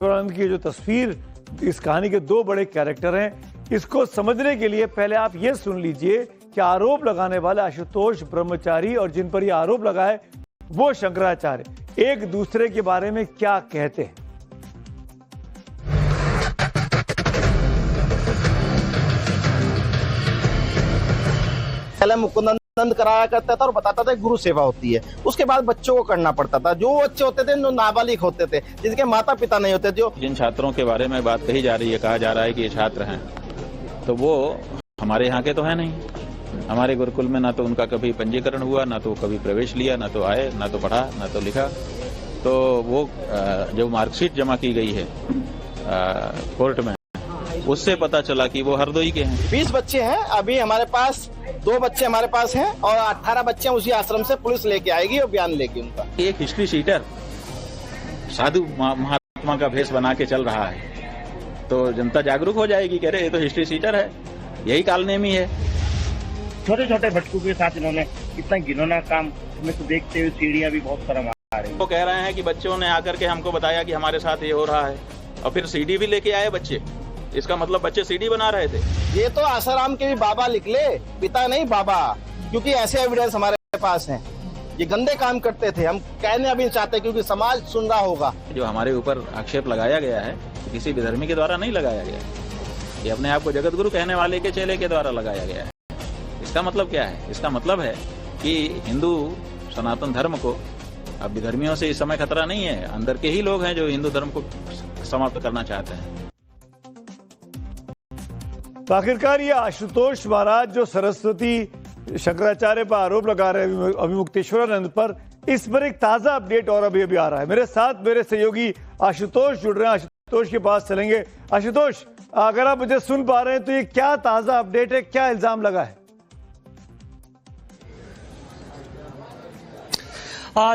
अविमुक्तेश्वरानंद की जो तस्वीर, इस कहानी के दो बड़े कैरेक्टर हैं, इसको समझने के लिए पहले आप ये सुन लीजिए कि आरोप लगाने वाले आशुतोष ब्रह्मचारी और जिन पर ये आरोप लगा है वो शंकराचार्य एक दूसरे के बारे में क्या कहते हैं। पहले मुकुंदानंद कराया करता था और बताता था गुरु सेवा होती है, उसके बाद बच्चों को करना पड़ता था। जो बच्चे होते थे जो नाबालिग होते थे, जिनके माता पिता नहीं होते, जो जिन छात्रों के बारे में बात कही जा रही है, कहा जा रहा है कि ये छात्र हैं, तो वो हमारे यहाँ के तो है नहीं। हमारे गुरुकुल में ना तो उनका कभी पंजीकरण हुआ, ना तो कभी प्रवेश लिया, ना तो आए, ना तो पढ़ा, ना तो लिखा। तो वो जो मार्कशीट जमा की गई है कोर्ट में, उससे पता चला कि वो हरदोई के हैं। 20 बच्चे हैं अभी हमारे पास, 2 बच्चे हमारे पास हैं और 18 बच्चे उसी आश्रम से पुलिस लेके आएगी और बयान लेगी उनका। एक हिस्ट्री शीटर साधु महात्मा का भेष बना के चल रहा है, तो जनता जागरूक हो जाएगी, कह रहे ये तो हिस्ट्री शीटर है, यही कालनेमी है। छोटे छोटे भटकों के साथ इन्होंने इतना घिनौना काम में तो देखते हुए सीढ़ियां भी बहुत शर्म आ रही है। वो कह रहे हैं कि बच्चों ने आकर के हमको बताया कि हमारे साथ ये हो रहा है, और फिर सीडी भी लेके आए बच्चे। इसका मतलब बच्चे सीडी बना रहे थे। ये तो आसाराम के भी बाबा निकले, पिता नहीं बाबा, क्योंकि ऐसे एविडेंस हमारे पास हैं। ये गंदे काम करते थे, हम कहने अभी चाहते क्योंकि समाज सुन रहा होगा। जो हमारे ऊपर आक्षेप लगाया गया है किसी भी धर्मी के द्वारा नहीं लगाया गया, ये अपने आप को जगत गुरु कहने वाले के चेले के द्वारा लगाया गया है। इसका मतलब क्या है? इसका मतलब है कि हिंदू सनातन धर्म को, अब विधर्मियों से इस समय खतरा नहीं है, अंदर के ही लोग हैं जो हिंदू धर्म को समाप्त करना चाहते हैं। तो आखिरकार ये आशुतोष महाराज जो सरस्वती शंकराचार्य पर आरोप लगा रहे हैं अविमुक्तेश्वरानंद पर, इस पर एक ताजा अपडेट और अभी आ रहा है। मेरे साथ मेरे सहयोगी आशुतोष जुड़ रहे हैं, आशुतोष के पास चलेंगे। आशुतोष, अगर आप मुझे सुन पा रहे हैं तो ये क्या ताजा अपडेट है, क्या इल्जाम लगा है?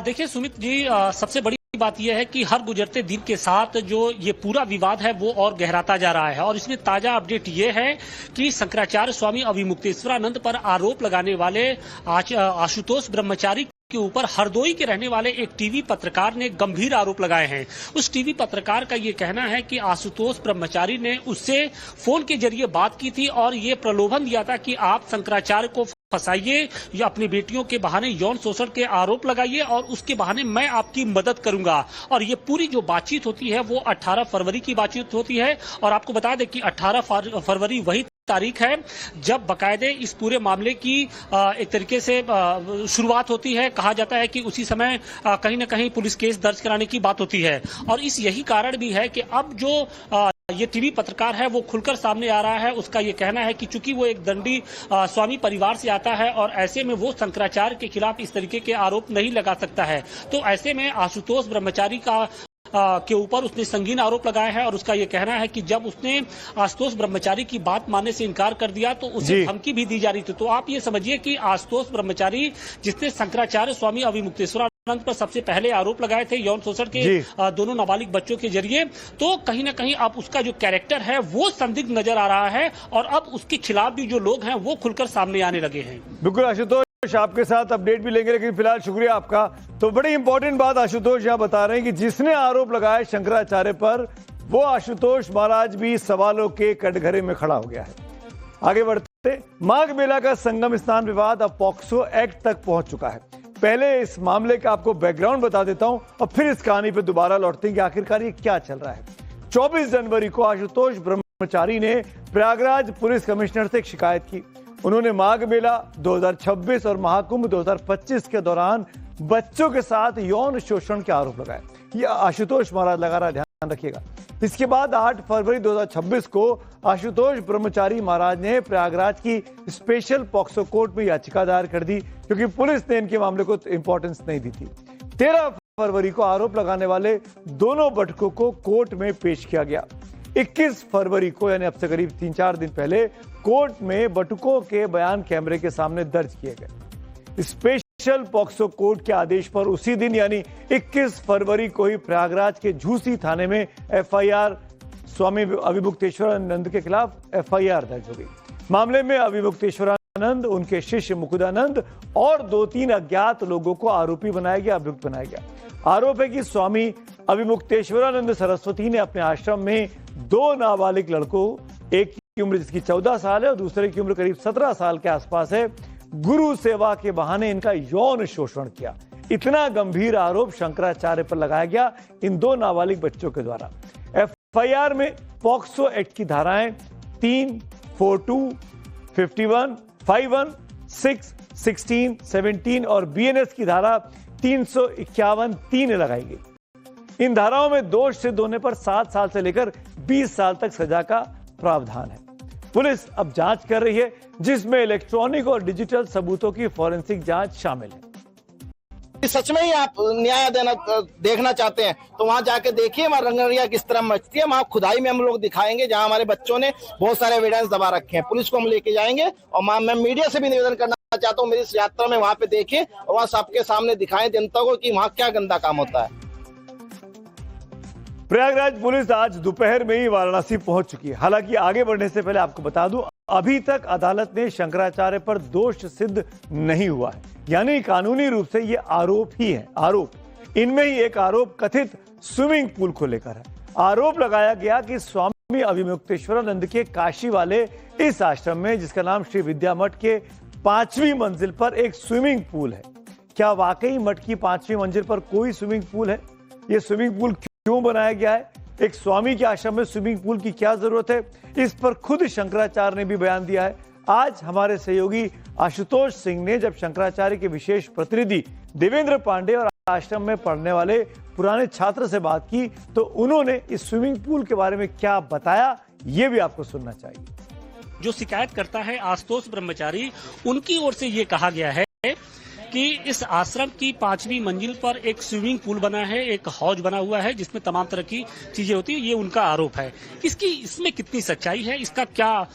देखिए सुमित जी, सबसे बड़ी बात यह है कि हर गुजरते दिन के साथ जो ये पूरा विवाद है वो और गहराता जा रहा है, और इसमें ताजा अपडेट ये है कि शंकराचार्य स्वामी अविमुक्तेश्वरानंद पर आरोप लगाने वाले आशुतोष ब्रह्मचारी के ऊपर हरदोई के रहने वाले एक टीवी पत्रकार ने गंभीर आरोप लगाए हैं। उस टीवी पत्रकार का ये कहना है कि आशुतोष ब्रह्मचारी ने उससे फोन के जरिए बात की थी और ये प्रलोभन दिया था कि आप शंकराचार्य को फंसाइए या अपनी बेटियों के बहाने यौन शोषण के आरोप लगाइए और उसके बहाने मैं आपकी मदद करूंगा। और ये पूरी जो बातचीत होती है वो 18 फरवरी की बातचीत होती है, और आपको बता दें कि 18 फरवरी वही तारीख है जब बकायदे इस पूरे मामले की एक तरीके से शुरुआत होती है। कहा जाता है कि उसी समय कहीं ना कहीं पुलिस केस दर्ज कराने की बात होती है, और इस यही कारण भी है कि अब जो ये टीवी पत्रकार है वो खुलकर सामने आ रहा है। उसका ये कहना है कि चूंकि वो एक दंडी स्वामी परिवार से आता है और ऐसे में वो शंकराचार्य के खिलाफ इस तरीके के आरोप नहीं लगा सकता है, तो ऐसे में आशुतोष ब्रह्मचारी के ऊपर उसने संगीन आरोप लगाया है। और उसका यह कहना है कि जब उसने आशुतोष ब्रह्मचारी की बात मानने से इनकार कर दिया तो उसे धमकी भी दी जा रही थी। तो आप ये समझिए कि आशुतोष ब्रह्मचारी जिसने शंकराचार्य स्वामी अविमुक्तेश्वरानंद पर सबसे पहले आरोप लगाए थे यौन शोषण के दोनों नाबालिग बच्चों के जरिए, तो कहीं ना कहीं अब उसका जो कैरेक्टर है वो संदिग्ध नजर आ रहा है, और अब उसके खिलाफ भी जो लोग हैं वो खुलकर सामने आने लगे हैं। बिल्कुल आशुतोष, आपके साथ अपडेट भी लेंगे, लेकिन फिलहाल शुक्रिया आपका। तो बड़ी इंपॉर्टेंट बात आशुतोष यहाँ बता रहे हैं कि जिसने आरोप लगाया शंकराचार्य पर, वो आशुतोष महाराज भी सवालों के कटघरे में खड़ा हो गया है। आगे बढ़ते, माघ मेला का संगम स्नान विवाद अब पॉक्सो एक्ट तक पहुंच चुका है। पहले इस मामले का आपको बैकग्राउंड बता देता हूं और फिर इस कहानी पर दोबारा लौटते हैं कि आखिरकार ये क्या चल रहा है। 24 जनवरी को आशुतोष ब्रह्मचारी ने प्रयागराज पुलिस कमिश्नर से एक शिकायत की। उन्होंने माघ मेला 2026 और महाकुंभ 2025 के दौरान बच्चों के साथ यौन शोषण के आरोप लगाए। ये आशुतोष महाराज लगा रहा है, ध्यान रखिएगा। इसके बाद 8 फरवरी 2026 को आशुतोष ब्रह्मचारी महाराज ने प्रयागराज की स्पेशल पॉक्सो कोर्ट में याचिका दायर कर दी, क्योंकि पुलिस ने इनके मामले को इंपॉर्टेंस नहीं दी थी। 13 फरवरी को आरोप लगाने वाले दोनों बटकों को कोर्ट में पेश किया गया। 21 फरवरी को, यानी अब से करीब 3-4 दिन पहले, कोर्ट में बटुकों के बयान कैमरे के सामने दर्ज किए गए। स्पेशल पॉक्सो कोर्ट के आदेश पर उसी दिन यानी 21 फरवरी को ही प्रयागराज के झूसी थाने में एफआईआर, स्वामी अविमुक्तेश्वरानंद के खिलाफ एफआईआर दर्ज हो गई। मामले में अविमुक्तेश्वरानंद, उनके शिष्य मुकुंदानंद और 2-3 अज्ञात लोगों को आरोपी बनाया गया, अभियुक्त बनाया गया। आरोप है कि स्वामी अभिमुक्तेश्वरानंद सरस्वती ने अपने आश्रम में 2 नाबालिग लड़कों, एक की उम्र जिसकी 14 साल है और दूसरे की उम्र करीब 17 साल के आसपास है, गुरु सेवा के बहाने इनका यौन शोषण किया। इतना गंभीर आरोप शंकराचार्य पर लगाया गया इन 2 नाबालिग बच्चों के द्वारा। एफआईआर में पॉक्सो एक्ट की धाराएं 3, 42, 51, 51, 6, 16, 17 और बीएनएस की धारा 351(3) लगाई गई। इन धाराओं में दोष सिद्ध होने पर 7 साल से लेकर 20 साल तक सजा का प्रावधान है। पुलिस अब जांच कर रही है, जिसमें इलेक्ट्रॉनिक और डिजिटल सबूतों की फॉरेंसिक जांच शामिल है। सच में ही आप न्याय देखना चाहते हैं तो वहां जाके देखिए वहां रंगरिया किस तरह मचती है। वहां खुदाई में हम लोग दिखाएंगे जहां हमारे बच्चों ने बहुत सारे एविडेंस दबा रखे हैं। पुलिस को हम लेके जाएंगे और मैं मीडिया से भी निवेदन करना चाहता हूं, मेरी इस यात्रा में वहां पे देखें और वहां सबके सामने दिखाएं जनता को कि वहां क्या गंदा काम होता है। प्रयागराज पुलिस आज दोपहर में ही वाराणसी पहुंच चुकी है। हालांकि आगे बढ़ने से पहले आपको बता दूं, अभी तक अदालत ने शंकराचार्य पर दोष सिद्ध नहीं हुआ है, यानी कानूनी रूप से ये आरोप ही है। आरोप इनमें ही एक आरोप कथित स्विमिंग पूल को लेकर है। आरोप लगाया गया कि स्वामी अभिमुक्तेश्वरानंद के काशी वाले इस आश्रम में, जिसका नाम श्री विद्या मठ के 5वीं मंजिल पर एक स्विमिंग पूल है। क्या वाकई मठ की 5वीं मंजिल पर कोई स्विमिंग पूल है? ये स्विमिंग पूल क्यों बनाया गया है? एक स्वामी के आश्रम में स्विमिंग पूल की क्या जरूरत है? इस पर खुद शंकराचार्य ने भी बयान दिया है। आज हमारे सहयोगी आशुतोष सिंह ने जब शंकराचार्य के विशेष प्रतिनिधि देवेंद्र पांडे और आश्रम में पढ़ने वाले पुराने छात्र से बात की, तो उन्होंने इस स्विमिंग पूल के बारे में क्या बताया, ये भी आपको सुनना चाहिए। जो शिकायत करता है आशुतोष ब्रह्मचारी, उनकी ओर से ये कहा गया है कि इस आश्रम की 5वीं मंजिल पर एक स्विमिंग पूल बना है, एक हौज बना हुआ है जिसमें तमाम तरह की चीजें होती है। ये उनका आरोप है। इसमें कितनी सच्चाई है? इसका क्या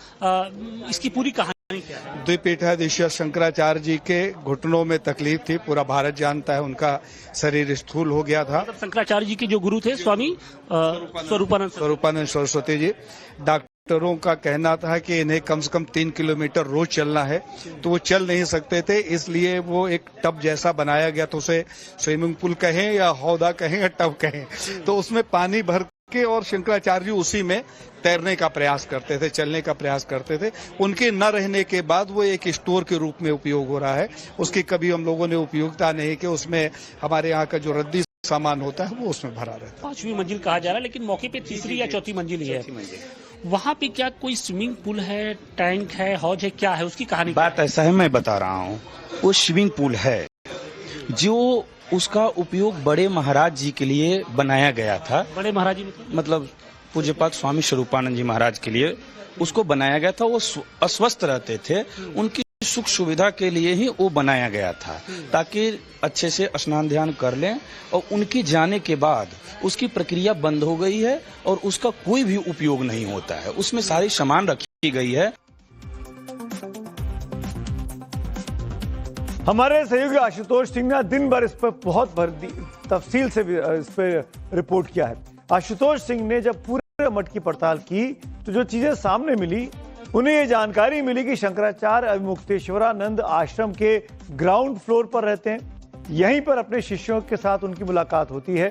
इसकी पूरी कहानी क्या है? द्विपीठाधीश शंकराचार्य जी के घुटनों में तकलीफ थी, पूरा भारत जानता है। उनका शरीर स्थूल हो गया था। शंकराचार्य जी के जो गुरु थे स्वामी स्वरूपानंद सरस्वती जी, डॉक्टरों का कहना था कि इन्हें कम से कम 3 किलोमीटर रोज चलना है, तो वो चल नहीं सकते थे। इसलिए वो एक टब जैसा बनाया गया, तो उसे स्विमिंग पूल कहें या हौदा कहें या टब कहें, तो उसमें पानी भर के और शंकराचार्य जी उसी में तैरने का प्रयास करते थे, चलने का प्रयास करते थे। उनके न रहने के बाद वो एक स्टोर के रूप में उपयोग हो रहा है। उसकी कभी हम लोगों ने उपयोगिता नहीं कि उसमें हमारे यहाँ का जो रद्दी सामान होता है वो उसमें भरा रहता है। 5वीं मंजिल कहा जा रहा है, लेकिन मौके पे 3री या 4थी मंजिल ही है। वहाँ पे क्या कोई स्विमिंग पूल है, टैंक है, हौज है, क्या है? उसकी कहानी बात ऐसा है, मैं बता रहा हूँ। वो स्विमिंग पूल है जो उसका उपयोग बड़े महाराज जी के लिए बनाया गया था। बड़े महाराज जी मतलब पूज्यपाद स्वामी स्वरूपानंद जी महाराज के लिए उसको बनाया गया था। वो अस्वस्थ रहते थे, उनकी सुख सुविधा के लिए ही वो बनाया गया था, ताकि अच्छे से स्नान ध्यान कर लें। और उनके जाने के बाद उसकी प्रक्रिया बंद हो गई है और उसका कोई भी उपयोग नहीं होता है। उसमें सारी सामान रखी गई है। हमारे सहयोगी आशुतोष सिंह ने दिन भर इस पर बहुत तफसील से इस पर रिपोर्ट किया है। आशुतोष सिंह ने जब पूरे मठ की पड़ताल की, तो जो चीजें सामने मिली, उन्हें ये जानकारी मिली कि शंकराचार्य अभिमुक्तेश्वरानंद आश्रम के ग्राउंड फ्लोर पर रहते हैं। यहीं पर अपने शिष्यों के साथ उनकी मुलाकात होती है।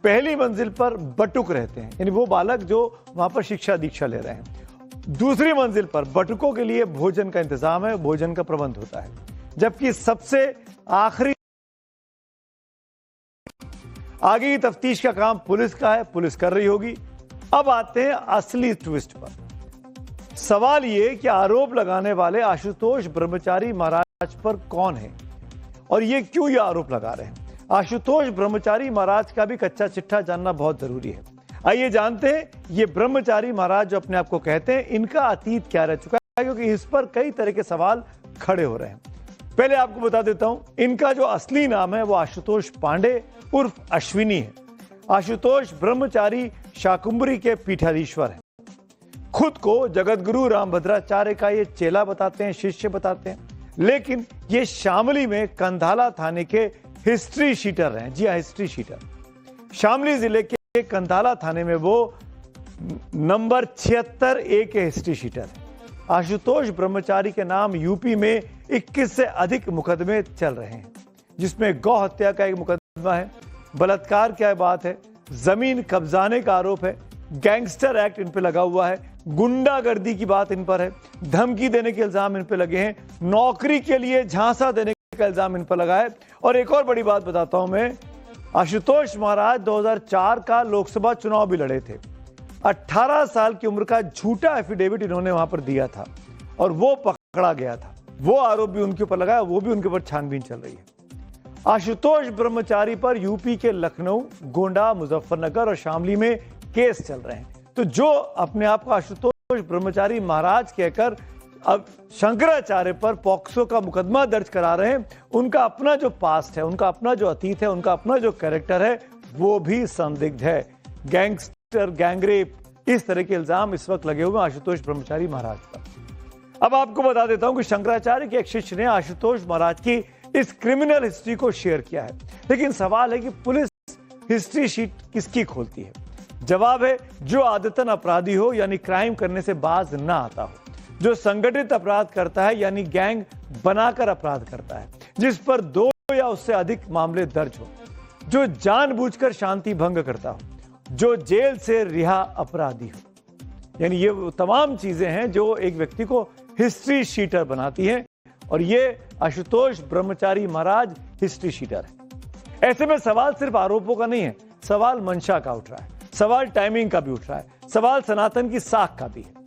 पहली मंजिल पर बटुक रहते हैं, यानी वो बालक जो वहां पर शिक्षा दीक्षा ले रहे हैं। दूसरी मंजिल पर बटुकों के लिए भोजन का इंतजाम है, भोजन का प्रबंध होता है। जबकि सबसे आखिरी आगे की तफ्तीश का काम पुलिस का है, पुलिस कर रही होगी। अब आते हैं असली ट्विस्ट पर। सवाल ये कि आरोप लगाने वाले आशुतोष ब्रह्मचारी महाराज पर कौन है और ये क्यों ये आरोप लगा रहे हैं? आशुतोष ब्रह्मचारी महाराज का भी कच्चा चिट्ठा जानना बहुत जरूरी है। आइए जानते हैं ये ब्रह्मचारी महाराज जो अपने आप को कहते हैं, इनका अतीत क्या रह चुका है, क्योंकि इस पर कई तरह के सवाल खड़े हो रहे हैं। पहले आपको बता देता हूं, इनका जो असली नाम है वो आशुतोष पांडे उर्फ अश्विनी है। आशुतोष ब्रह्मचारी शाकुंभरी के पीठाधीश्वर हैं। खुद को जगतगुरु रामभद्राचार्य का ये चेला बताते हैं, शिष्य बताते हैं, लेकिन ये शामली में कंधाला थाने के हिस्ट्री शीटर हैं। जी हाँ, हिस्ट्री शीटर। शामली जिले के कंधाला थाने में वो नंबर 76A के हिस्ट्री शीटर हैं। आशुतोष ब्रह्मचारी के नाम यूपी में 21 से अधिक मुकदमे चल रहे हैं, जिसमें गौ हत्या का एक मुकदमा है, बलात्कार क्या बात है, जमीन कब्जाने का आरोप है, गैंगस्टर एक्ट इन पे लगा हुआ है, गुंडागर्दी की बात इन पर है, धमकी देने के इल्जाम इन पे लगे हैं, नौकरी के लिए झांसा देने का इल्जाम इन पर लगा है। और एक और बड़ी बात बताता हूं मैं, आशुतोष महाराज 2004 का लोकसभा चुनाव भी लड़े थे। 18 साल की उम्र का झूठा एफिडेविट इन्होंने वहां पर दिया था और वो पकड़ा गया था। वो आरोप भी उनके ऊपर लगा है, वो भी उनके ऊपर छानबीन चल रही है। आशुतोष ब्रह्मचारी पर यूपी के लखनऊ, गोंडा, मुजफ्फरनगर और शामली में केस चल रहे हैं। तो जो अपने आप को आशुतोष ब्रह्मचारी महाराज कहकर अब शंकराचार्य पर पॉक्सो का मुकदमा दर्ज करा रहे हैं, उनका अपना जो पास्ट है, उनका अपना जो अतीत है, उनका अपना जो कैरेक्टर है, वो भी संदिग्ध है। गैंगस्टर, गैंगरेप, इस तरह के इल्जाम इस वक्त लगे हुए हैं आशुतोष ब्रह्मचारी महाराज पर। अब आपको बता देता हूं कि शंकराचार्य के एक शिष्य ने आशुतोष महाराज की इस क्रिमिनल हिस्ट्री को शेयर किया है, लेकिन सवाल है कि पुलिस हिस्ट्री शीट किसकी खोलती है? जवाब है, जो आदतन अपराधी हो, यानी क्राइम करने से बाज ना आता हो, जो संगठित अपराध करता है, यानी गैंग बनाकर अपराध करता है, जिस पर 2 या उससे अधिक मामले दर्ज हो, जो जानबूझकर शांति भंग करता हो, जो जेल से रिहा अपराधी हो। यानी ये वो तमाम चीजें हैं जो एक व्यक्ति को हिस्ट्री शीटर बनाती हैं, और ये आशुतोष ब्रह्मचारी महाराज हिस्ट्री शीटर है। ऐसे में सवाल सिर्फ आरोपों का नहीं है, सवाल मंशा का उठ रहा है, सवाल टाइमिंग का भी उठ रहा है, सवाल सनातन की साख का भी है।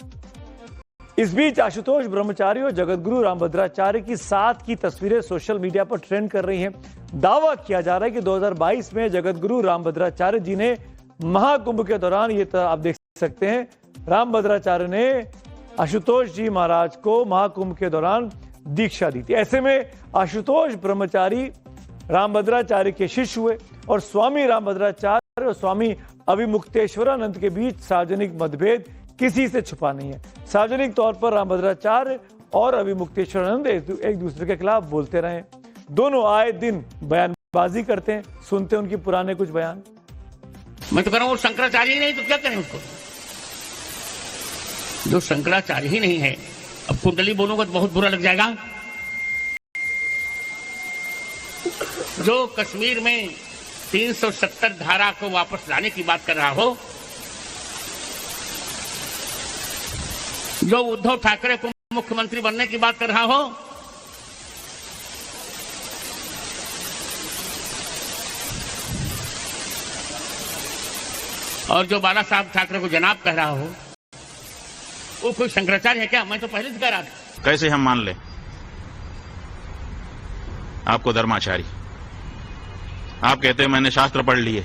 इस बीच आशुतोष ब्रह्मचारी और जगतगुरु रामभद्राचार्य की साथ की तस्वीरें सोशल मीडिया पर ट्रेंड कर रही हैं। दावा किया जा रहा है कि 2022 में जगतगुरु रामभद्राचार्य जी ने महाकुंभ के दौरान, ये तो आप देख सकते हैं, रामभद्राचार्य ने आशुतोष जी महाराज को महाकुंभ के दौरान दीक्षा दी थी। ऐसे में आशुतोष ब्रह्मचारी रामभद्राचार्य के शिष्य हुए और स्वामी रामभद्राचार्य और स्वामी अभिमुक्तेश्वरानंद के बीच सार्वजनिक मतभेद किसी से छुपा नहीं है। सार्वजनिक तौर पर रामभद्राचार्य और अभिमुक्तेश्वरानंद एक दूसरे के खिलाफ बोलते रहे। दोनों आए दिन बयानबाजी करते हैं, सुनते हैं उनकी पुराने कुछ बयान। मैं तो कह रहा हूं शंकराचार्य ही नहीं तो क्या करें उसको? जो शंकराचार्य ही नहीं है, अब कुंडली बोलूंगा तो बहुत बुरा लग जाएगा। जो कश्मीर में 370 धारा को वापस लाने की बात कर रहा हो, जो उद्धव ठाकरे को मुख्यमंत्री बनने की बात कर रहा हो, और जो बाला साहब ठाकरे को जनाब कह रहा हो, वो कोई शंकराचार्य है क्या? मैं तो पहले से कह रहा था। कैसे हम मान लें आपको धर्माचारी? आप कहते हैं मैंने शास्त्र पढ़ लिए,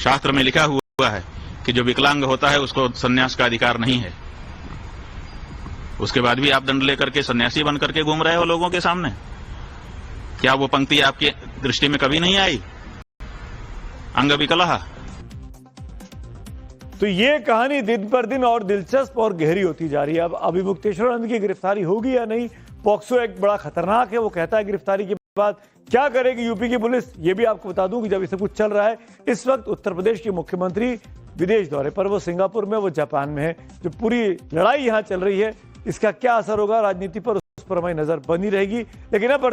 शास्त्र में लिखा हुआ है कि जो विकलांग होता है उसको सन्यास का अधिकार नहीं है। उसके बाद भी आप दंड लेकर के सन्यासी बन करके घूम रहे हो लोगों के सामने। क्या वो पंक्ति आपकी दृष्टि में कभी नहीं आई? अंग विकलः। तो ये कहानी दिन पर दिन और दिलचस्प और गहरी होती जा रही है। अब अभिमुक्तेश्वरानंद की गिरफ्तारी होगी या नहीं? पॉक्सो एक बड़ा खतरनाक है, वो कहता है गिरफ्तारी के बाद क्या करेगी यूपी की पुलिस, ये भी आपको बता दूं कि जब इसे कुछ चल रहा है, इस वक्त उत्तर प्रदेश के मुख्यमंत्री विदेश दौरे पर, वो सिंगापुर में, वो जापान में है। जो पूरी लड़ाई यहां चल रही है, इसका क्या असर होगा राजनीति पर, उस पर हमारी नजर बनी रहेगी। लेकिन अब